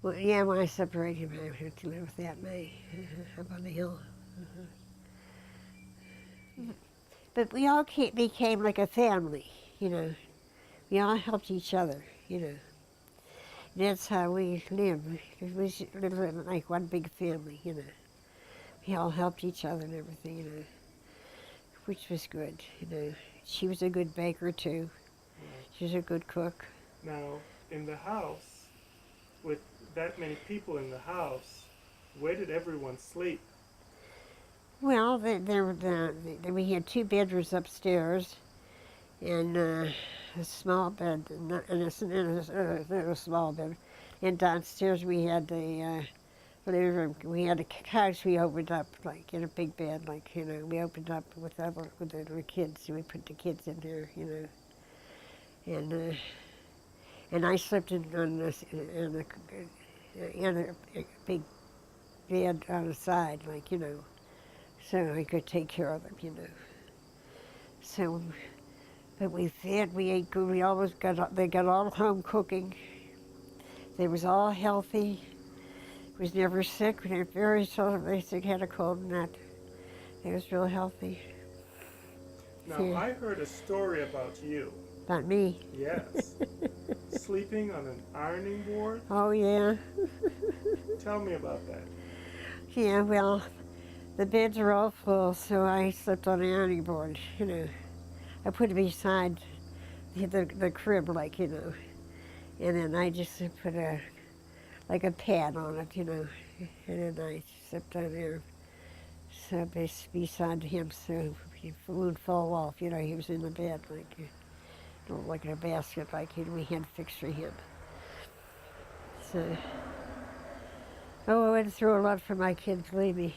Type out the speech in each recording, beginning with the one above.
Well, yeah, when I separated him, I had to live with that May up on the hill. But we all became like a family, you know. We all helped each other, you know. That's how we lived. We lived like one big family, you know. We all helped each other and everything, you know, which was good, you know. She was a good baker, too. Right. She was a good cook. Now, in the house, with that many people in the house, where did everyone sleep? Well, we had two bedrooms upstairs and a small bed, and a small bed. And downstairs we had the living room. We had a couch we opened up like in a big bed, like, you know, we opened up with the kids. And we put the kids in there, you know, and I slept in a big bed on the side, like, you know, so I could take care of them, you know. So, but we fed, we ate good. We always they got all home cooking. They was all healthy. Was never sick. They were very seldom they sick, had a cold and that. They was real healthy. Now, Yeah, I heard a story about you. about me. Yes. Sleeping on an ironing board? Oh yeah, Tell me about that. yeah. Well, the beds were all full, so I slept on the ironing board. You know, I put it beside the crib, like, you know, and then I just put a pad on it, you know, and then I slept on there. So beside him, so he wouldn't fall off. You know, he was in the bed like in a basket, like we had fixed for him. So, oh, I went through a lot for my kids, believe me.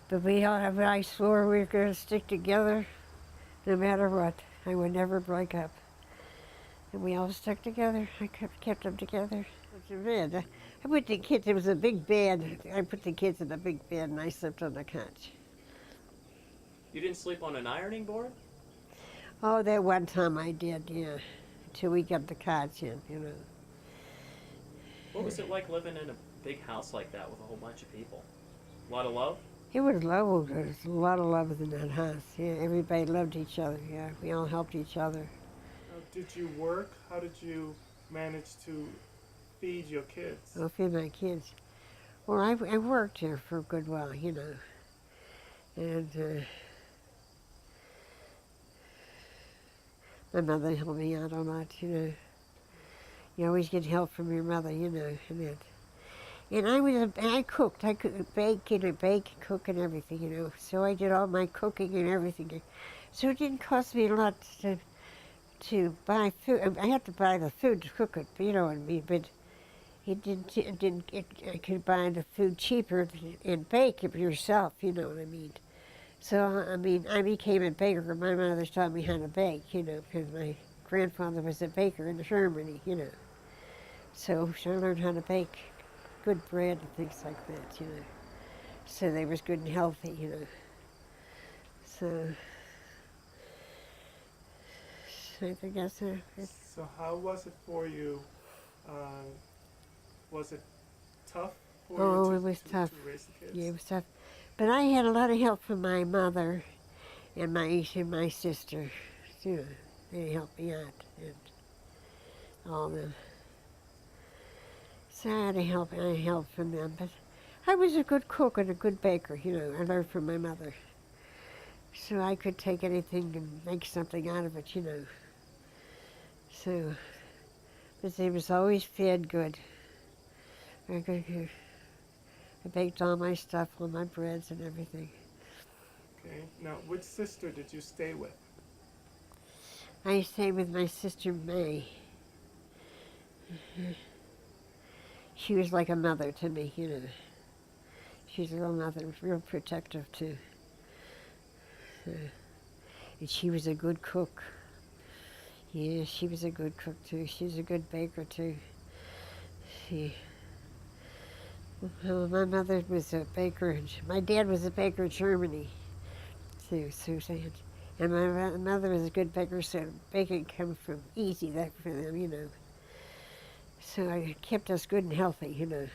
But I swore we were going to stick together no matter what. I would never break up. And we all stuck together. I kept them together. It's a bed. I put the kids, it was a big bed. I put the kids in a big bed and I slept on the couch. You didn't sleep on an ironing board? Oh, that one time I did, yeah. Until we got the couch in, you know. What was it like living in a big house like that with a whole bunch of people? A lot of love? It was love. There was a lot of love in that house. Yeah, everybody loved each other. Yeah, we all helped each other. Now, did you work? How did you manage to feed your kids? I'll feed my kids. Well, I worked here for a good while, you know. And my mother helped me out a lot, you know. You always get help from your mother, you know, and that. And I cooked. I could bake, you know, cook, and everything, you know. So I did all my cooking and everything. So it didn't cost me a lot to buy food. I had to buy the food to cook it, you know what I mean. But I could buy the food cheaper and bake it yourself, you know what I mean. So I mean, I became a baker. My mother taught me how to bake, you know, because my grandfather was a baker in Germany, you know. So I learned how to bake good bread and things like that, you know. So they was good and healthy, you know. So I think that's it. So, how was it for you? Uh, was it tough for you Oh, it was to tough. raise the kids? Yeah, it was tough. But I had a lot of help from my mother and my sister, too. They helped me out and all them. So I had help from them. But I was a good cook and a good baker, you know. I learned from my mother. So I could take anything and make something out of it, you know. So, but they was always fed good. I baked all my stuff, all my breads and everything. Okay. Now, which sister did you stay with? I stayed with my sister May. She was like a mother to me, you know. She's a real mother, real protective too. And she was a good cook. Yeah, she was a good cook too. She was a good baker too. She, well, my mother was a baker. My dad was a baker in Germany too, Suzanne. And my mother was a good baker, so baking came from easy that for them, you know. So it kept us good and healthy, you know.